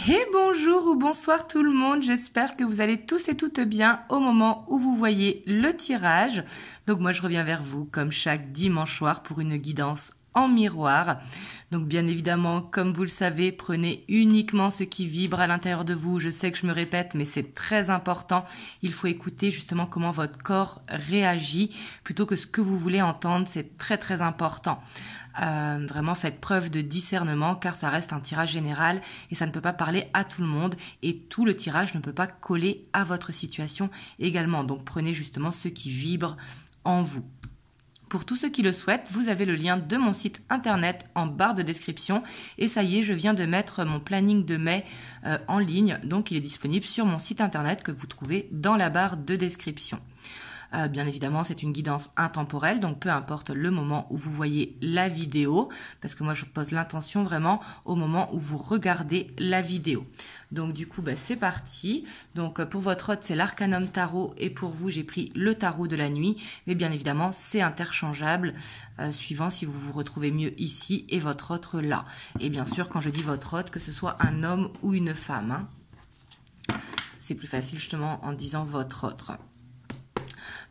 Et bonjour ou bonsoir tout le monde, j'espère que vous allez tous et toutes bien au moment où vous voyez le tirage. Donc moi je reviens vers vous comme chaque dimanche soir pour une guidance en miroir. Donc bien évidemment, comme vous le savez, prenez uniquement ce qui vibre à l'intérieur de vous. Je sais que je me répète, mais c'est très important. Il faut écouter justement comment votre corps réagit plutôt que ce que vous voulez entendre. C'est très très important. Vraiment faites preuve de discernement car ça reste un tirage général et ça ne peut pas parler à tout le monde et tout le tirage ne peut pas coller à votre situation également. Donc prenez justement ce qui vibre en vous. Pour tous ceux qui le souhaitent, vous avez le lien de mon site internet en barre de description. Et ça y est, je viens de mettre mon planning de mai en ligne. Donc il est disponible sur mon site internet que vous trouvez dans la barre de description. Bien évidemment, c'est une guidance intemporelle, donc peu importe le moment où vous voyez la vidéo, parce que moi je pose l'intention vraiment au moment où vous regardez la vidéo. Donc du coup, c'est parti. Donc pour votre hôte, c'est l'Arcanum Tarot et pour vous, j'ai pris le tarot de la nuit. Mais bien évidemment, c'est interchangeable, suivant si vous vous retrouvez mieux ici et votre autre là. Et bien sûr, quand je dis votre hôte, que ce soit un homme ou une femme, hein. C'est plus facile justement en disant votre autre.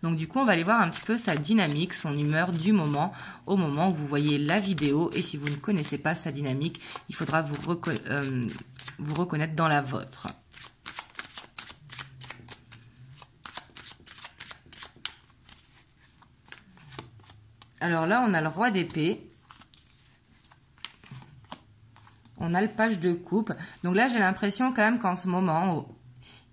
Donc du coup, on va aller voir un petit peu sa dynamique, son humeur du moment, au moment où vous voyez la vidéo. Et si vous ne connaissez pas sa dynamique, il faudra vous reconnaître dans la vôtre. Alors là, on a le roi d'épée. On a le page de coupe. Donc là, j'ai l'impression quand même qu'en ce moment,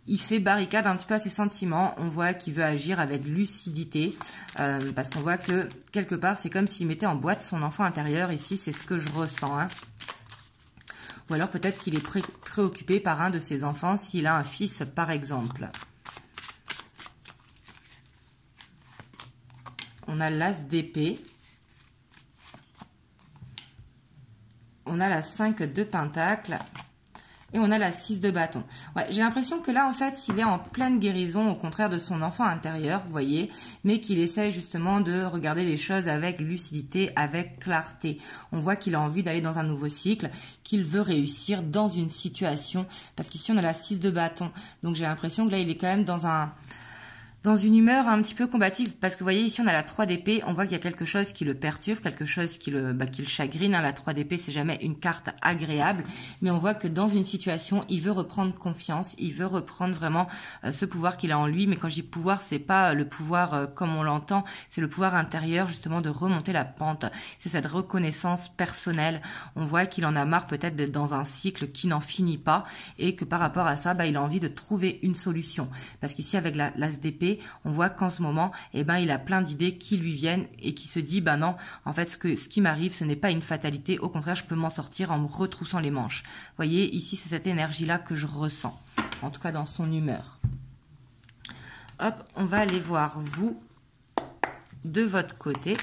il fait barricade un petit peu à ses sentiments. On voit qu'il veut agir avec lucidité. Parce qu'on voit que, quelque part, c'est comme s'il mettait en boîte son enfant intérieur. Ici, c'est ce que je ressens. Hein. Ou alors peut-être qu'il est préoccupé par un de ses enfants, s'il a un fils, par exemple. On a l'as d'épée. On a la 5 de pentacle. Et on a la 6 de bâton. Ouais, j'ai l'impression que là, en fait, il est en pleine guérison, au contraire de son enfant intérieur, vous voyez, mais qu'il essaie justement de regarder les choses avec lucidité, avec clarté. On voit qu'il a envie d'aller dans un nouveau cycle, qu'il veut réussir dans une situation, parce qu'ici, on a la 6 de bâton. Donc, j'ai l'impression que là, il est quand même dans une humeur un petit peu combative, parce que vous voyez ici on a la 3 d'épée, on voit qu'il y a quelque chose qui le perturbe, quelque chose qui le chagrine, hein. La 3 d'épée c'est jamais une carte agréable, mais on voit que dans une situation il veut reprendre confiance, il veut reprendre vraiment ce pouvoir qu'il a en lui, mais quand je dis pouvoir c'est pas le pouvoir comme on l'entend, c'est le pouvoir intérieur justement de remonter la pente, c'est cette reconnaissance personnelle, on voit qu'il en a marre peut-être d'être dans un cycle qui n'en finit pas, et que par rapport à ça, il a envie de trouver une solution, parce qu'ici avec l'as d'épée, on voit qu'en ce moment, il a plein d'idées qui lui viennent et qui se dit, non, en fait, ce qui m'arrive, ce n'est pas une fatalité. Au contraire, je peux m'en sortir en me retroussant les manches. Vous voyez, ici, c'est cette énergie-là que je ressens. En tout cas, dans son humeur. Hop, on va aller voir vous de votre côté.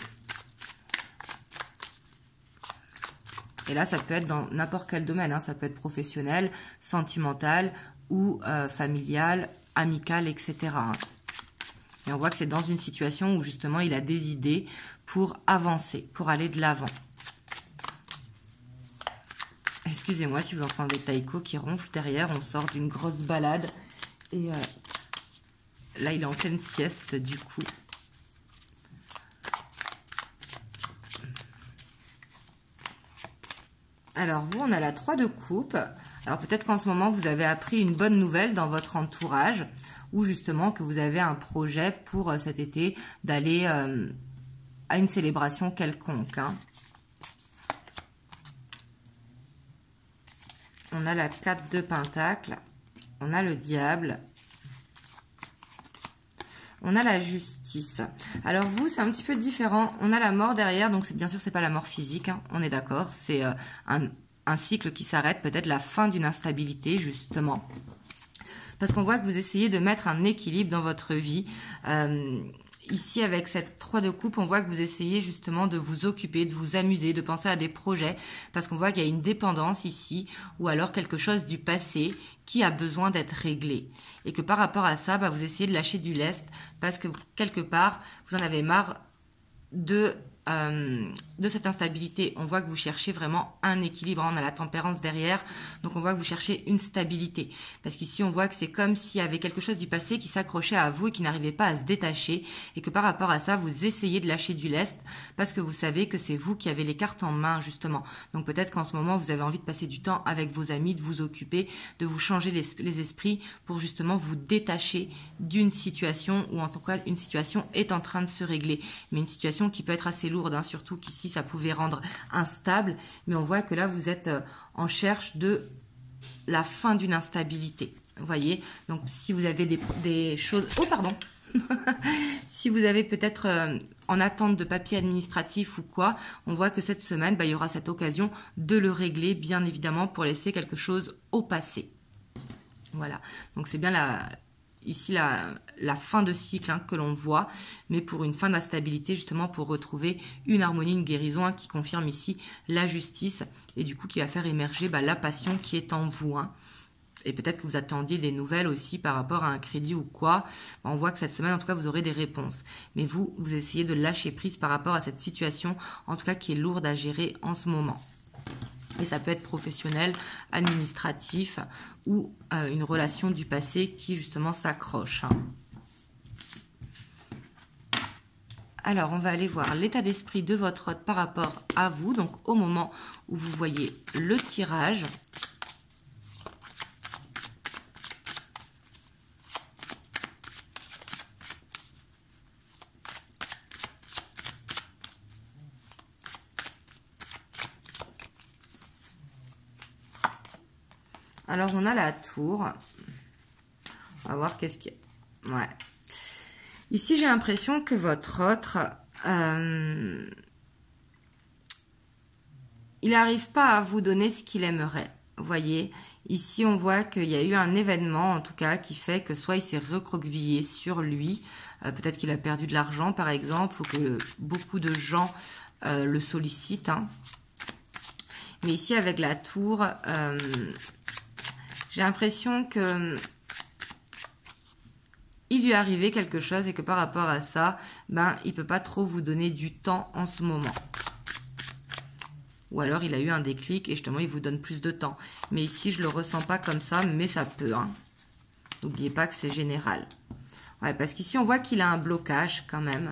Et là, ça peut être dans n'importe quel domaine. Hein. Ça peut être professionnel, sentimental ou familial, amical, etc. Et on voit que c'est dans une situation où justement il a des idées pour avancer, pour aller de l'avant. Excusez-moi si vous entendez Taïko qui ronfle derrière, on sort d'une grosse balade. Et là il est en pleine sieste du coup. Alors vous, on a la 3 de coupe. Alors peut-être qu'en ce moment vous avez appris une bonne nouvelle dans votre entourage, ou justement que vous avez un projet pour cet été d'aller à une célébration quelconque. Hein. On a la 4 de pentacle, on a le diable, on a la justice. Alors vous, c'est un petit peu différent. On a la mort derrière, donc bien sûr, c'est pas la mort physique, hein, on est d'accord. C'est un cycle qui s'arrête, peut-être la fin d'une instabilité, justement. Parce qu'on voit que vous essayez de mettre un équilibre dans votre vie. Ici, avec cette 3 de coupe, on voit que vous essayez justement de vous occuper, de vous amuser, de penser à des projets. Parce qu'on voit qu'il y a une dépendance ici, ou alors quelque chose du passé qui a besoin d'être réglé. Et que par rapport à ça, vous essayez de lâcher du lest, parce que quelque part, vous en avez marre de de cette instabilité. On voit que vous cherchez vraiment un équilibre. On a la tempérance derrière, donc on voit que vous cherchez une stabilité. Parce qu'ici, on voit que c'est comme s'il y avait quelque chose du passé qui s'accrochait à vous et qui n'arrivait pas à se détacher. Et que par rapport à ça, vous essayez de lâcher du lest parce que vous savez que c'est vous qui avez les cartes en main, justement. Donc peut-être qu'en ce moment, vous avez envie de passer du temps avec vos amis, de vous occuper, de vous changer les esprits pour justement vous détacher d'une situation où en tout cas une situation est en train de se régler. Mais une situation qui peut être assez lourde, hein, surtout qu'ici ça pouvait rendre instable. Mais on voit que là vous êtes en recherche de la fin d'une instabilité. Vous voyez, donc si vous avez des choses... Oh pardon. Si vous avez peut-être en attente de papier administratif ou quoi, on voit que cette semaine, il y aura cette occasion de le régler, bien évidemment, pour laisser quelque chose au passé. Voilà, donc c'est bien ici la fin de cycle, hein, que l'on voit, mais pour une fin d'instabilité, justement pour retrouver une harmonie, une guérison, hein, qui confirme ici la justice et du coup qui va faire émerger la passion qui est en vous. Hein. Et peut-être que vous attendiez des nouvelles aussi par rapport à un crédit ou quoi. On voit que cette semaine, en tout cas, vous aurez des réponses. Mais vous essayez de lâcher prise par rapport à cette situation, en tout cas qui est lourde à gérer en ce moment. Et ça peut être professionnel, administratif ou une relation du passé qui justement s'accroche. Hein. Alors, on va aller voir l'état d'esprit de votre hôte par rapport à vous. Donc, au moment où vous voyez le tirage. Alors, on a la tour. On va voir qu'est-ce qu'il y a. Ouais. Ici, j'ai l'impression que votre autre, il n'arrive pas à vous donner ce qu'il aimerait. Vous voyez, ici, on voit qu'il y a eu un événement, en tout cas, qui fait que soit il s'est recroquevillé sur lui, peut-être qu'il a perdu de l'argent, par exemple, ou que beaucoup de gens le sollicitent. Hein. Mais ici, avec la tour... j'ai l'impression que il lui est arrivé quelque chose et que par rapport à ça, il ne peut pas trop vous donner du temps en ce moment. Ou alors il a eu un déclic et justement il vous donne plus de temps. Mais ici, je ne le ressens pas comme ça, mais ça peut. Hein. N'oubliez pas que c'est général. Ouais, parce qu'ici, on voit qu'il a un blocage quand même.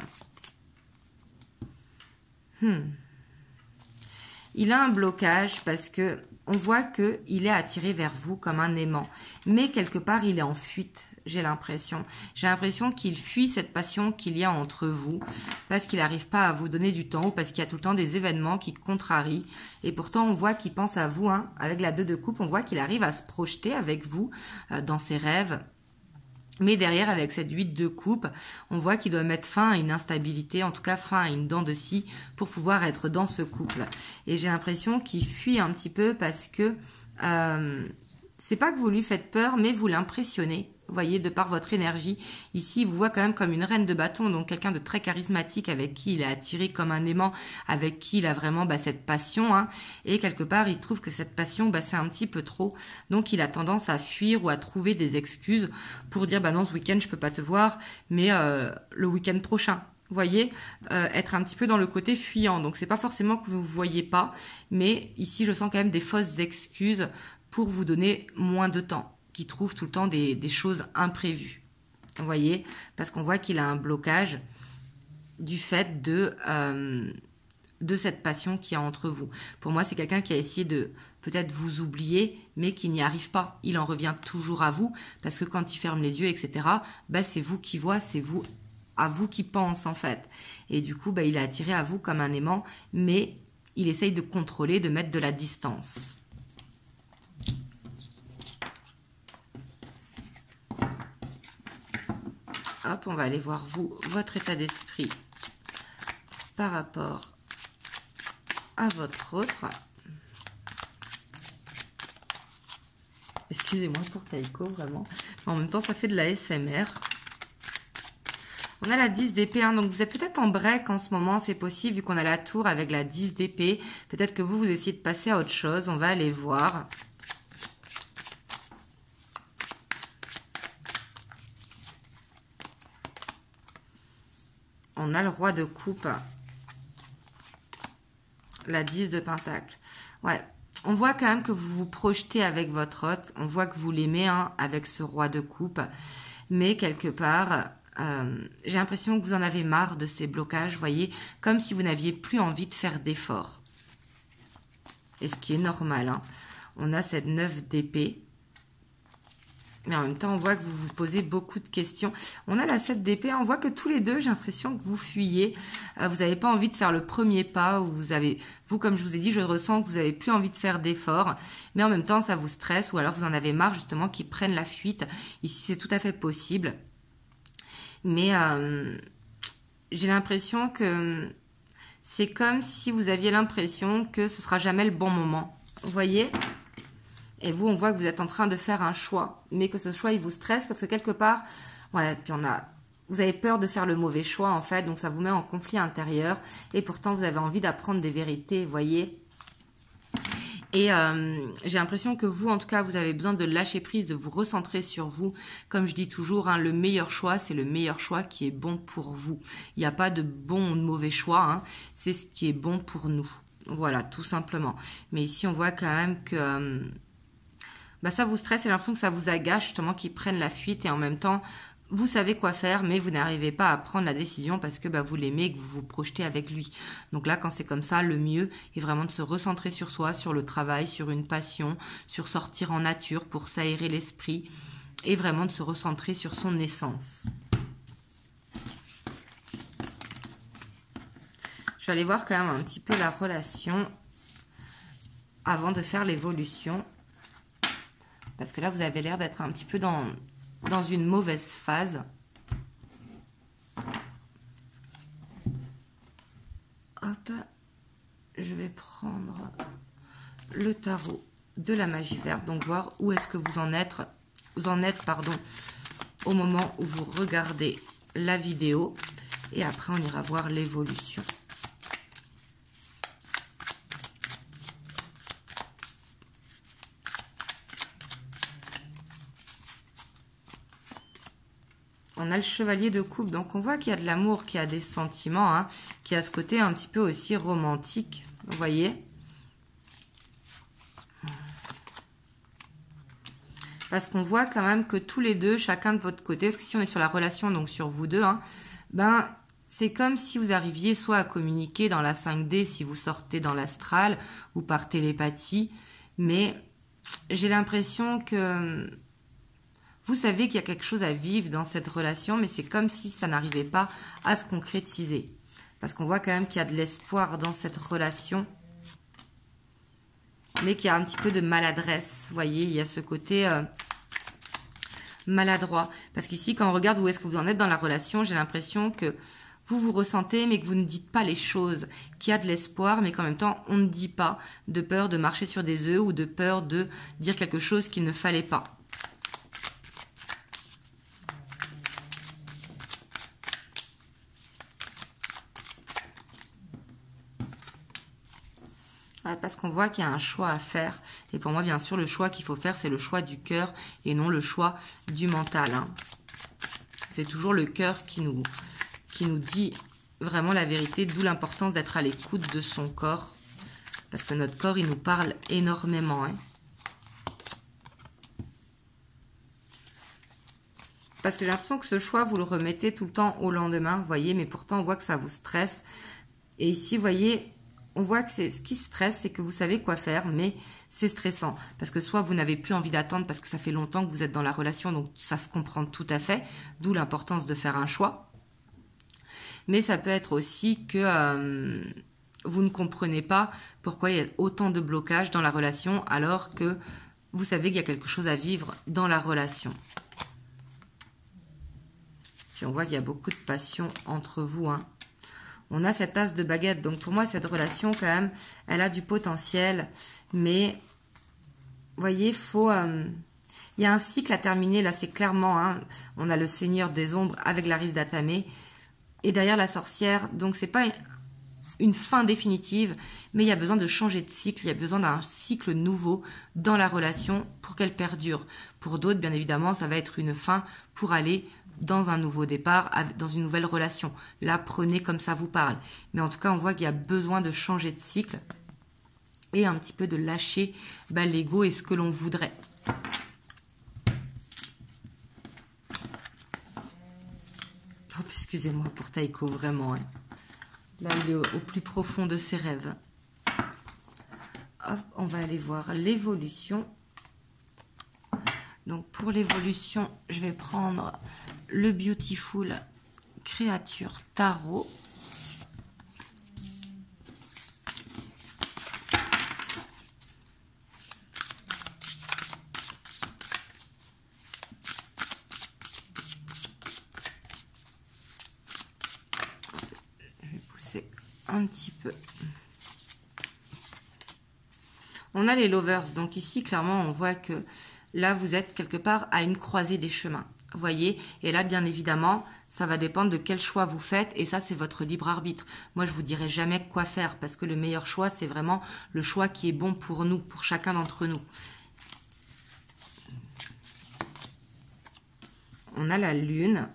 Il a un blocage parce que on voit qu'il est attiré vers vous comme un aimant. Mais quelque part, il est en fuite, j'ai l'impression. J'ai l'impression qu'il fuit cette passion qu'il y a entre vous parce qu'il n'arrive pas à vous donner du temps ou parce qu'il y a tout le temps des événements qui contrarient. Et pourtant, on voit qu'il pense à vous. Hein. Avec la 2 de coupe, on voit qu'il arrive à se projeter avec vous dans ses rêves. Mais derrière, avec cette 8 de coupe, on voit qu'il doit mettre fin à une instabilité, en tout cas fin à une dent de scie, pour pouvoir être dans ce couple. Et j'ai l'impression qu'il fuit un petit peu parce que c'est pas que vous lui faites peur, mais vous l'impressionnez. Vous voyez, de par votre énergie, ici, il vous voit quand même comme une reine de bâton, donc quelqu'un de très charismatique avec qui il est attiré comme un aimant, avec qui il a vraiment cette passion. Hein, et quelque part, il trouve que cette passion, c'est un petit peu trop. Donc, il a tendance à fuir ou à trouver des excuses pour dire, non, ce week-end, je peux pas te voir, mais le week-end prochain. Vous voyez, être un petit peu dans le côté fuyant. Donc, c'est pas forcément que vous ne voyez pas, mais ici, je sens quand même des fausses excuses pour vous donner moins de temps, qui trouve tout le temps des choses imprévues. Vous voyez, parce qu'on voit qu'il a un blocage du fait de cette passion qu'il y a entre vous. Pour moi, c'est quelqu'un qui a essayé de peut-être vous oublier, mais qui n'y arrive pas. Il en revient toujours à vous, parce que quand il ferme les yeux, etc., c'est vous qui voit, c'est vous à vous qui pense, en fait. Et du coup, il est attiré à vous comme un aimant, mais il essaye de contrôler, de mettre de la distance. Hop, on va aller voir votre état d'esprit par rapport à votre autre. Excusez-moi pour Taïko, vraiment. En même temps, ça fait de la SMR. On a la 10 d'épée, hein, donc vous êtes peut-être en break en ce moment, c'est possible, vu qu'on a la tour avec la 10 d'épée. Peut-être que vous essayez de passer à autre chose, on va aller voir. On a le roi de coupe. La 10 de Pentacle. Ouais. On voit quand même que vous vous projetez avec votre hôte. On voit que vous l'aimez hein, avec ce roi de coupe. Mais quelque part, j'ai l'impression que vous en avez marre de ces blocages. Vous voyez, comme si vous n'aviez plus envie de faire d'efforts. Et ce qui est normal. Hein. On a cette 9 d'épée. Mais en même temps, on voit que vous vous posez beaucoup de questions. On a la 7 d'épée. On voit que tous les deux, j'ai l'impression que vous fuyez. Vous n'avez pas envie de faire le premier pas. Ou vous, comme je vous ai dit, je ressens que vous n'avez plus envie de faire d'efforts. Mais en même temps, ça vous stresse. Ou alors, vous en avez marre, justement, qu'ils prennent la fuite. Ici, c'est tout à fait possible. Mais j'ai l'impression que c'est comme si vous aviez l'impression que ce sera jamais le bon moment. Vous voyez ? Et vous, on voit que vous êtes en train de faire un choix, mais que ce choix, il vous stresse parce que quelque part, ouais, puis vous avez peur de faire le mauvais choix, en fait, donc ça vous met en conflit intérieur, et pourtant, vous avez envie d'apprendre des vérités, vous voyez. Et j'ai l'impression que vous, en tout cas, vous avez besoin de lâcher prise, de vous recentrer sur vous. Comme je dis toujours, hein, le meilleur choix, c'est le meilleur choix qui est bon pour vous. Il n'y a pas de bon ou de mauvais choix, hein, c'est ce qui est bon pour nous. Voilà, tout simplement. Mais ici, on voit quand même que... ça vous stresse et l'impression que ça vous agace justement qu'ils prennent la fuite et en même temps, vous savez quoi faire mais vous n'arrivez pas à prendre la décision parce que vous l'aimez et que vous vous projetez avec lui. Donc là, quand c'est comme ça, le mieux est vraiment de se recentrer sur soi, sur le travail, sur une passion, sur sortir en nature pour s'aérer l'esprit et vraiment de se recentrer sur son essence. Je vais aller voir quand même un petit peu la relation avant de faire l'évolution. Parce que là, vous avez l'air d'être un petit peu dans une mauvaise phase. Hop, je vais prendre le tarot de la magie verte. Donc, voir où est-ce que vous en êtes au moment où vous regardez la vidéo. Et après, on ira voir l'évolution. On a le chevalier de coupe, donc on voit qu'il y a de l'amour, qu'il y a des sentiments, hein, qu'il y a ce côté un petit peu aussi romantique, vous voyez. Parce qu'on voit quand même que tous les deux, chacun de votre côté, parce que si on est sur la relation, donc sur vous deux, hein, c'est comme si vous arriviez soit à communiquer dans la 5D si vous sortez dans l'astral ou par télépathie, mais j'ai l'impression que... Vous savez qu'il y a quelque chose à vivre dans cette relation, mais c'est comme si ça n'arrivait pas à se concrétiser. Parce qu'on voit quand même qu'il y a de l'espoir dans cette relation, mais qu'il y a un petit peu de maladresse. Vous voyez, il y a ce côté maladroit. Parce qu'ici, quand on regarde où est-ce que vous en êtes dans la relation, j'ai l'impression que vous vous ressentez, mais que vous ne dites pas les choses. Qu'il y a de l'espoir, mais qu'en même temps, on ne dit pas, de peur de marcher sur des œufs ou de peur de dire quelque chose qu'il ne fallait pas. Parce qu'on voit qu'il y a un choix à faire. Et pour moi, bien sûr, le choix qu'il faut faire, c'est le choix du cœur et non le choix du mental. Hein. C'est toujours le cœur qui nous dit vraiment la vérité, d'où l'importance d'être à l'écoute de son corps. Parce que notre corps, il nous parle énormément. Hein. Parce que j'ai l'impression que ce choix, vous le remettez tout le temps au lendemain, vous voyez, mais pourtant, on voit que ça vous stresse. Et ici, vous voyez... On voit que ce qui stresse, c'est que vous savez quoi faire, mais c'est stressant. Parce que soit vous n'avez plus envie d'attendre parce que ça fait longtemps que vous êtes dans la relation, donc ça se comprend tout à fait, d'où l'importance de faire un choix. Mais ça peut être aussi que vous ne comprenez pas pourquoi il y a autant de blocages dans la relation alors que vous savez qu'il y a quelque chose à vivre dans la relation. Puis on voit qu'il y a beaucoup de passion entre vous, hein. On a cette as de baguette. Donc, pour moi, cette relation, quand même, elle a du potentiel. Mais, vous voyez, il y a un cycle à terminer. Là, c'est clairement, hein, on a le Seigneur des Ombres avec l'Aris d'Atamé. Et derrière la sorcière. Donc, c'est pas une fin définitive. Mais il y a besoin de changer de cycle. Il y a besoin d'un cycle nouveau dans la relation pour qu'elle perdure. Pour d'autres, bien évidemment, ça va être une fin pour aller dans un nouveau départ, dans une nouvelle relation. Là, prenez comme ça vous parle. Mais en tout cas, on voit qu'il y a besoin de changer de cycle et un petit peu de lâcher l'ego et ce que l'on voudrait. Oh, excusez-moi pour Taiko, vraiment. Hein. Là, il est au plus profond de ses rêves. Hop, on va aller voir l'évolution. Donc, pour l'évolution, je vais prendre le Beautiful Créature Tarot. Je vais pousser un petit peu. On a les lovers, donc ici, clairement, on voit que là, vous êtes quelque part à une croisée des chemins. Vous voyez? Et là, bien évidemment, ça va dépendre de quel choix vous faites. Et ça, c'est votre libre arbitre. Moi, je vous dirai jamais quoi faire parce que le meilleur choix, c'est vraiment le choix qui est bon pour nous, pour chacun d'entre nous. On a la lune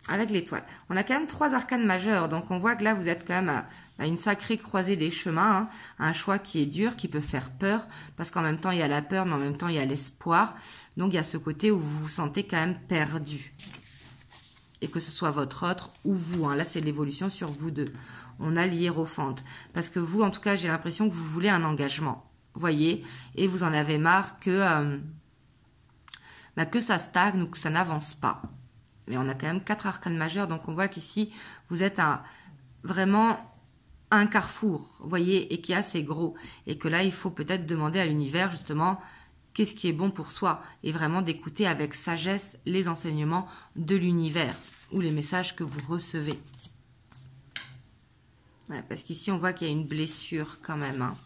avec l'étoile. On a quand même 3 arcanes majeures. Donc, on voit que là, vous êtes quand même à une sacrée croisée des chemins. Hein, un choix qui est dur, qui peut faire peur. Parce qu'en même temps, il y a la peur, mais en même temps, il y a l'espoir. Donc, il y a ce côté où vous vous sentez quand même perdu. Et que ce soit votre autre ou vous. Hein, là, c'est l'évolution sur vous deux. On a l'hiérophante. Parce que vous, en tout cas, j'ai l'impression que vous voulez un engagement. Vous voyez? Et vous en avez marre que ça stagne ou que ça n'avance pas. Mais on a quand même 4 arcanes majeures, donc on voit qu'ici, vous êtes vraiment un carrefour, vous voyez, et qui est assez gros. Et que là, il faut peut-être demander à l'univers, justement, qu'est-ce qui est bon pour soi. Et vraiment d'écouter avec sagesse les enseignements de l'univers ou les messages que vous recevez. Ouais, parce qu'ici, on voit qu'il y a une blessure quand même. Hein.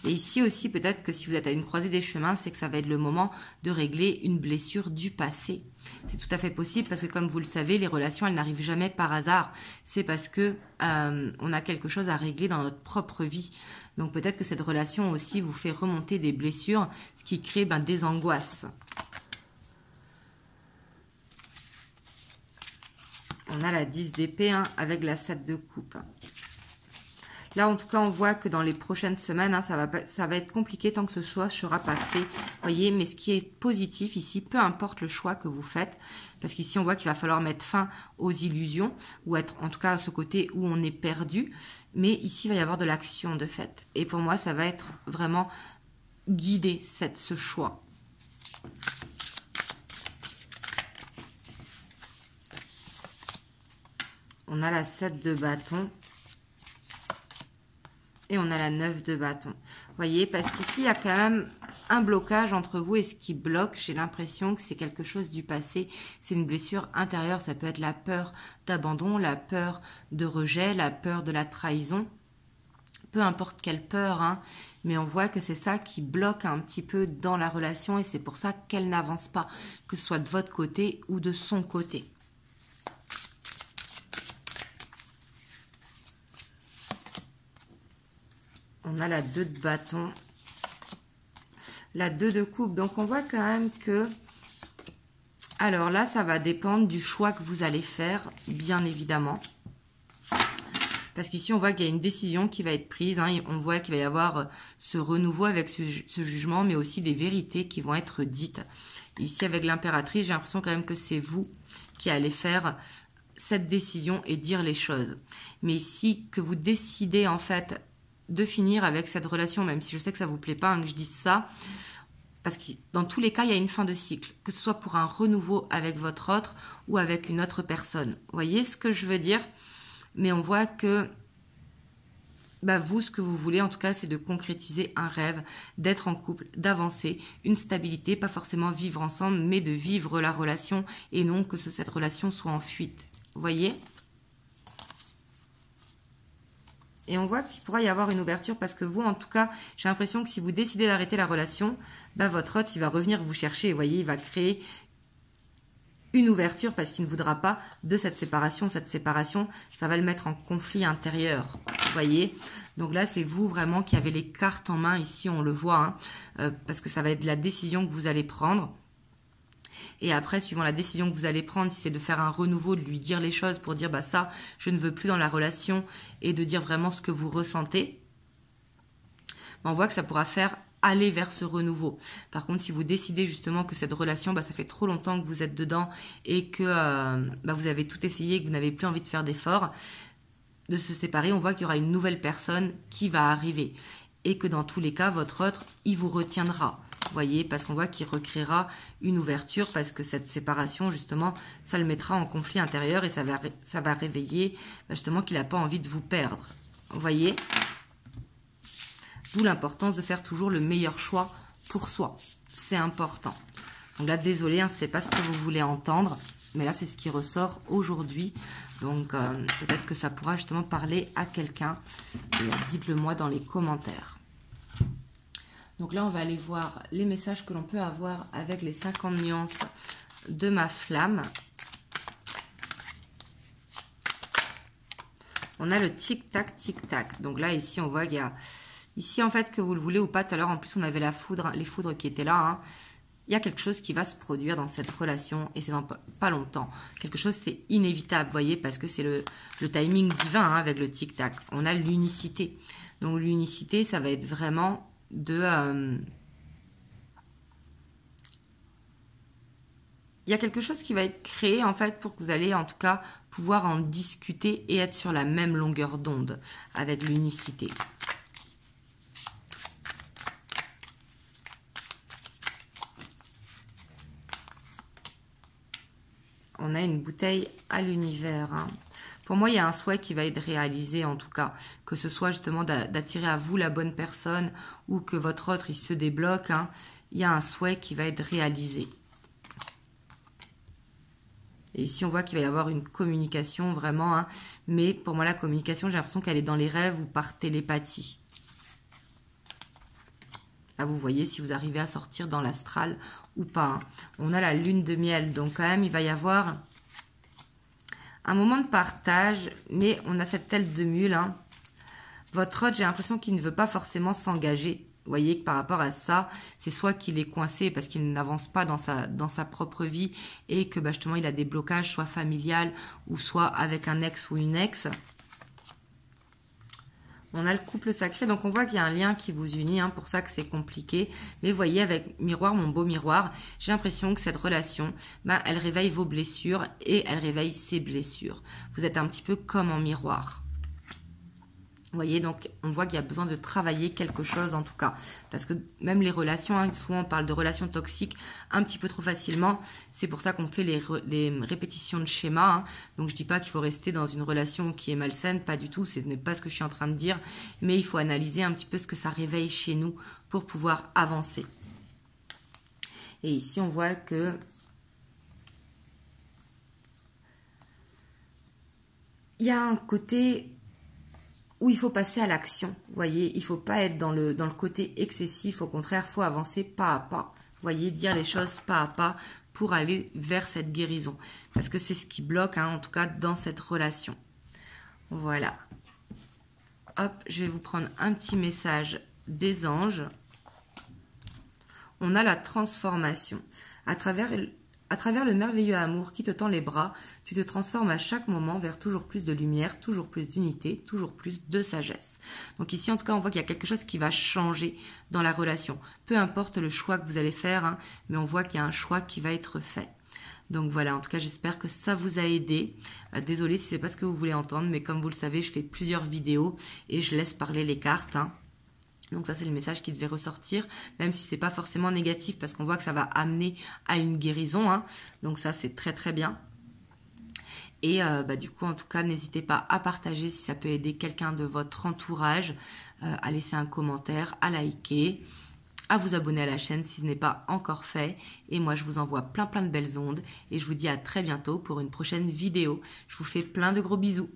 Et ici aussi, peut-être que si vous êtes à une croisée des chemins, c'est que ça va être le moment de régler une blessure du passé. C'est tout à fait possible parce que, comme vous le savez, les relations, elles n'arrivent jamais par hasard. C'est parce que on a quelque chose à régler dans notre propre vie. Donc, peut-être que cette relation aussi vous fait remonter des blessures, ce qui crée des angoisses. On a la 10 d'épée hein, avec la 7 de coupe. Là, en tout cas, on voit que dans les prochaines semaines, hein, ça va être compliqué tant que ce choix ne sera pas fait. Vous voyez, mais ce qui est positif ici, peu importe le choix que vous faites, parce qu'ici, on voit qu'il va falloir mettre fin aux illusions, ou être en tout cas à ce côté où on est perdu. Mais ici, il va y avoir de l'action de fait. Et pour moi, ça va être vraiment guidé, ce choix. On a la 7 de bâton. Et on a la 9 de bâton. Vous voyez, parce qu'ici, il y a quand même un blocage entre vous et ce qui bloque. J'ai l'impression que c'est quelque chose du passé. C'est une blessure intérieure. Ça peut être la peur d'abandon, la peur de rejet, la peur de la trahison. Peu importe quelle peur, hein, mais on voit que c'est ça qui bloque un petit peu dans la relation et c'est pour ça qu'elle n'avance pas, que ce soit de votre côté ou de son côté. On a la 2 de bâton, la 2 de coupe. Donc, on voit quand même que... Alors là, ça va dépendre du choix que vous allez faire, bien évidemment. Parce qu'ici, on voit qu'il y a une décision qui va être prise. Hein, on voit qu'il va y avoir ce renouveau avec ce jugement, mais aussi des vérités qui vont être dites. Ici, avec l'impératrice, j'ai l'impression quand même que c'est vous qui allez faire cette décision et dire les choses. Mais ici, que vous décidez en fait... de finir avec cette relation, même si je sais que ça vous plaît pas hein, que je dise ça, parce que dans tous les cas, il y a une fin de cycle, que ce soit pour un renouveau avec votre autre ou avec une autre personne. Vous voyez ce que je veux dire? Mais on voit que vous, ce que vous voulez, en tout cas, c'est de concrétiser un rêve, d'être en couple, d'avancer, une stabilité, pas forcément vivre ensemble, mais de vivre la relation et non que cette relation soit en fuite. Vous voyez? Et on voit qu'il pourra y avoir une ouverture parce que vous, en tout cas, j'ai l'impression que si vous décidez d'arrêter la relation, votre autre, il va revenir vous chercher. Vous voyez, il va créer une ouverture parce qu'il ne voudra pas de cette séparation. Cette séparation, ça va le mettre en conflit intérieur. Vous voyez? Donc là, c'est vous vraiment qui avez les cartes en main. Ici, on le voit, hein, parce que ça va être la décision que vous allez prendre. Et après, suivant la décision que vous allez prendre, si c'est de faire un renouveau, de lui dire les choses pour dire bah ça, je ne veux plus dans la relation et de dire vraiment ce que vous ressentez, on voit que ça pourra faire aller vers ce renouveau. Par contre, si vous décidez justement que cette relation, ça fait trop longtemps que vous êtes dedans et que vous avez tout essayé et que vous n'avez plus envie de faire d'efforts, de se séparer, on voit qu'il y aura une nouvelle personne qui va arriver. Et que dans tous les cas, votre autre, il vous retiendra. Vous voyez, parce qu'on voit qu'il recréera une ouverture, parce que cette séparation, justement, ça le mettra en conflit intérieur et ça va réveiller, justement, qu'il n'a pas envie de vous perdre. Vous voyez ? D'où l'importance de faire toujours le meilleur choix pour soi. C'est important. Donc là, désolé, ce n'est pas ce que vous voulez entendre, mais là, c'est ce qui ressort aujourd'hui. Donc, peut-être que ça pourra justement parler à quelqu'un. Et dites-le moi dans les commentaires. Donc là, on va aller voir les messages que l'on peut avoir avec les 50 nuances de ma flamme. On a le tic-tac, tic-tac. Donc là, ici, on voit qu'il y a... Ici, en fait, que vous le voulez ou pas, tout à l'heure, en plus, on avait la foudre, les foudres qui étaient là. Il y a quelque chose qui va se produire dans cette relation et c'est dans pas longtemps. Quelque chose, c'est inévitable, vous voyez, parce que c'est le timing divin avec le tic-tac. On a l'unicité. Donc, l'unicité, ça va être vraiment de... Il y a quelque chose qui va être créé, en fait, pour que vous allez, en tout cas, pouvoir en discuter et être sur la même longueur d'onde avec l'unicité. On a une bouteille à l'univers. Pour moi, il y a un souhait qui va être réalisé, en tout cas. Que ce soit justement d'attirer à vous la bonne personne ou que votre autre, il se débloque. Il y a un souhait qui va être réalisé. Et ici, on voit qu'il va y avoir une communication vraiment. Mais pour moi, la communication, j'ai l'impression qu'elle est dans les rêves ou par télépathie. Là, vous voyez si vous arrivez à sortir dans l'astral ou pas. On a la lune de miel. Donc, quand même, il va y avoir un moment de partage. Mais on a cette tête de mule. Votre autre, j'ai l'impression qu'il ne veut pas forcément s'engager. Vous voyez que par rapport à ça, c'est soit qu'il est coincé parce qu'il n'avance pas dans sa propre vie et que justement, il a des blocages, soit familial ou soit avec un ex ou une ex. On a le couple sacré, donc on voit qu'il y a un lien qui vous unit, pour ça que c'est compliqué. Mais vous voyez, avec miroir, mon beau miroir, j'ai l'impression que cette relation, elle réveille vos blessures et elle réveille ses blessures. Vous êtes un petit peu comme en miroir. Vous voyez, donc on voit qu'il y a besoin de travailler quelque chose en tout cas. Parce que même les relations, souvent on parle de relations toxiques un petit peu trop facilement. C'est pour ça qu'on fait les répétitions de schémas. Donc je ne dis pas qu'il faut rester dans une relation qui est malsaine, pas du tout. Ce n'est pas ce que je suis en train de dire. Mais il faut analyser un petit peu ce que ça réveille chez nous pour pouvoir avancer. Et ici on voit que... il y a un côté... où il faut passer à l'action, vous voyez, il ne faut pas être dans le côté excessif, au contraire, il faut avancer pas à pas, vous voyez, dire les choses pas à pas pour aller vers cette guérison, parce que c'est ce qui bloque, en tout cas, dans cette relation. Voilà. Hop, je vais vous prendre un petit message des anges. On a la transformation. À travers le merveilleux amour qui te tend les bras, tu te transformes à chaque moment vers toujours plus de lumière, toujours plus d'unité, toujours plus de sagesse. Donc ici, en tout cas, on voit qu'il y a quelque chose qui va changer dans la relation. Peu importe le choix que vous allez faire, mais on voit qu'il y a un choix qui va être fait. Donc voilà, en tout cas, j'espère que ça vous a aidé. Désolée si ce n'est pas ce que vous voulez entendre, mais comme vous le savez, je fais plusieurs vidéos et je laisse parler les cartes. Donc ça, c'est le message qui devait ressortir, même si c'est pas forcément négatif, parce qu'on voit que ça va amener à une guérison. Donc ça, c'est très très bien. Et du coup, en tout cas, n'hésitez pas à partager si ça peut aider quelqu'un de votre entourage, à laisser un commentaire, à liker, à vous abonner à la chaîne si ce n'est pas encore fait. Et moi, je vous envoie plein de belles ondes et je vous dis à très bientôt pour une prochaine vidéo. Je vous fais plein de gros bisous.